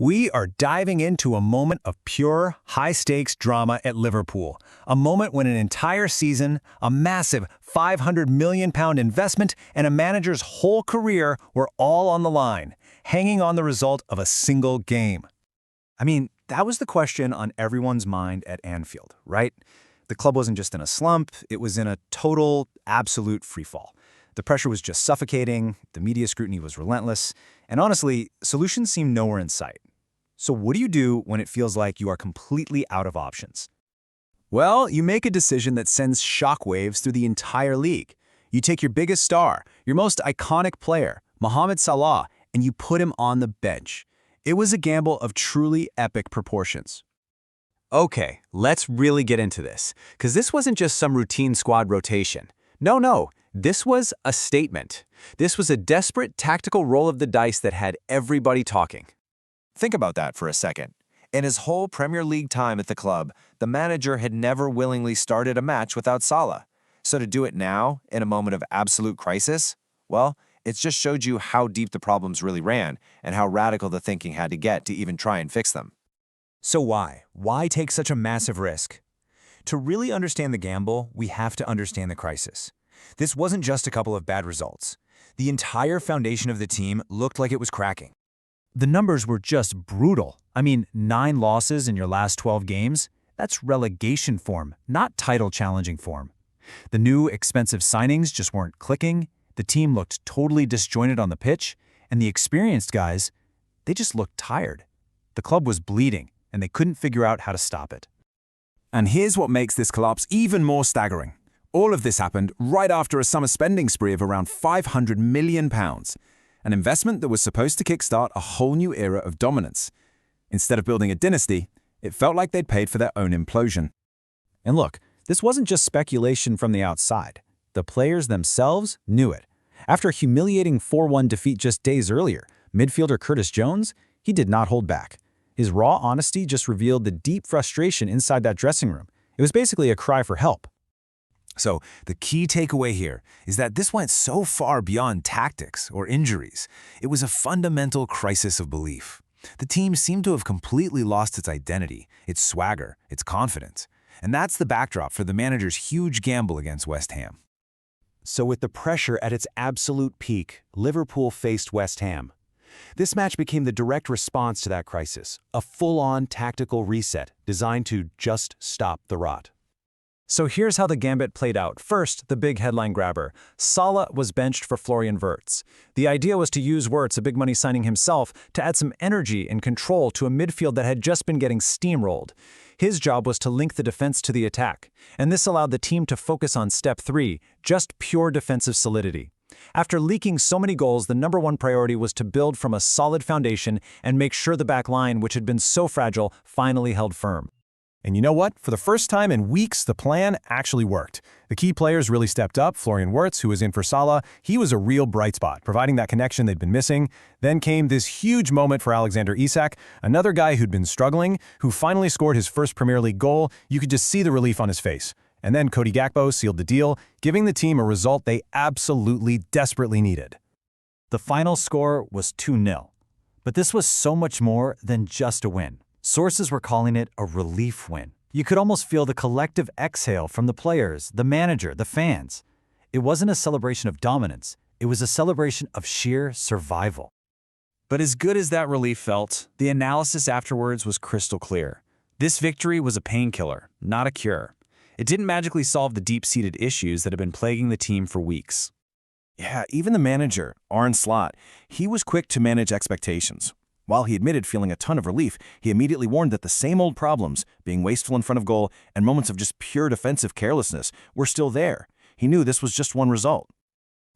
We are diving into a moment of pure, high-stakes drama at Liverpool. A moment when an entire season, a massive £500 million investment, and a manager's whole career were all on the line, hanging on the result of a single game. I mean, that was the question on everyone's mind at Anfield, right? The club wasn't just in a slump, it was in a total, absolute freefall. The pressure was just suffocating, the media scrutiny was relentless, and honestly, solutions seemed nowhere in sight. So what do you do when it feels like you are completely out of options? Well, you make a decision that sends shockwaves through the entire league. You take your biggest star, your most iconic player, Mohamed Salah, and you put him on the bench. It was a gamble of truly epic proportions. Okay, let's really get into this, because this wasn't just some routine squad rotation. No, this was a statement. This was a desperate tactical roll of the dice that had everybody talking. Think about that for a second. In his whole Premier League time at the club, the manager had never willingly started a match without Salah. So to do it now, in a moment of absolute crisis, well, it just showed you how deep the problems really ran and how radical the thinking had to get to even try and fix them. So why? Why take such a massive risk? To really understand the gamble, we have to understand the crisis. This wasn't just a couple of bad results. The entire foundation of the team looked like it was cracking. The numbers were just brutal. I mean, 9 losses in your last 12 games? That's relegation form, not title-challenging form. The new, expensive signings just weren't clicking, the team looked totally disjointed on the pitch, and the experienced guys, they just looked tired. The club was bleeding, and they couldn't figure out how to stop it. And here's what makes this collapse even more staggering. All of this happened right after a summer spending spree of around £500 million. An investment that was supposed to kickstart a whole new era of dominance. Instead of building a dynasty, it felt like they'd paid for their own implosion. And look, this wasn't just speculation from the outside. The players themselves knew it. After a humiliating 4-1 defeat just days earlier, midfielder Curtis Jones, he did not hold back. His raw honesty just revealed the deep frustration inside that dressing room. It was basically a cry for help. So the key takeaway here is that this went so far beyond tactics or injuries. It was a fundamental crisis of belief. The team seemed to have completely lost its identity, its swagger, its confidence. And that's the backdrop for the manager's huge gamble against West Ham. So with the pressure at its absolute peak, Liverpool faced West Ham. This match became the direct response to that crisis, a full-on tactical reset designed to just stop the rot. So here's how the gambit played out. First, the big headline grabber. Salah was benched for Florian Wirtz. The idea was to use Wirtz, a big money signing himself, to add some energy and control to a midfield that had just been getting steamrolled. His job was to link the defense to the attack, and this allowed the team to focus on step 3, just pure defensive solidity. After leaking so many goals, the #1 priority was to build from a solid foundation and make sure the back line, which had been so fragile, finally held firm. And you know what? For the first time in weeks, the plan actually worked. The key players really stepped up. Florian Wirtz, who was in for Salah, he was a real bright spot, providing that connection they'd been missing. Then came this huge moment for Alexander Isak, another guy who'd been struggling, who finally scored his first Premier League goal. You could just see the relief on his face. And then Cody Gakpo sealed the deal, giving the team a result they absolutely desperately needed. The final score was 2-0. But this was so much more than just a win. Sources were calling it a relief win. You could almost feel the collective exhale from the players, the manager, the fans. It wasn't a celebration of dominance. It was a celebration of sheer survival. But as good as that relief felt, the analysis afterwards was crystal clear. This victory was a painkiller, not a cure. It didn't magically solve the deep-seated issues that had been plaguing the team for weeks. Yeah, even the manager, Arne Slot, he was quick to manage expectations. While he admitted feeling a ton of relief, he immediately warned that the same old problems, being wasteful in front of goal and moments of just pure defensive carelessness, were still there. He knew this was just one result.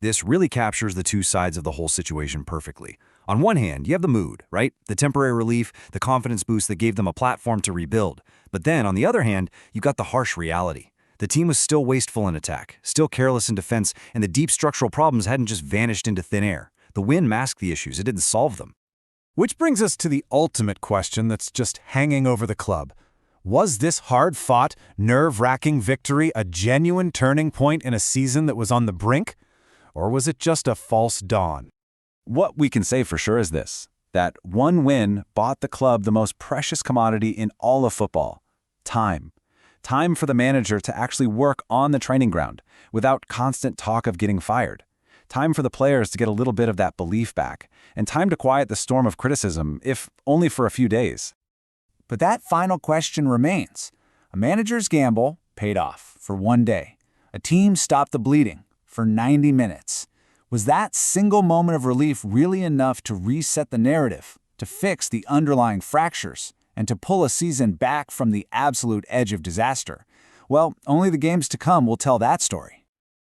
This really captures the two sides of the whole situation perfectly. On one hand, you have the mood, right? The temporary relief, the confidence boost that gave them a platform to rebuild. But then, on the other hand, you got the harsh reality. The team was still wasteful in attack, still careless in defense, and the deep structural problems hadn't just vanished into thin air. The win masked the issues, it didn't solve them. Which brings us to the ultimate question that's just hanging over the club. Was this hard-fought, nerve-wracking victory a genuine turning point in a season that was on the brink? Or was it just a false dawn? What we can say for sure is this: That one win bought the club the most precious commodity in all of football: time. Time for the manager to actually work on the training ground without constant talk of getting fired. Time for the players to get a little bit of that belief back, and time to quiet the storm of criticism, if only for a few days. But that final question remains. A manager's gamble paid off for one day. A team stopped the bleeding for 90 minutes. Was that single moment of relief really enough to reset the narrative, to fix the underlying fractures, and to pull a season back from the absolute edge of disaster? Well, only the games to come will tell that story.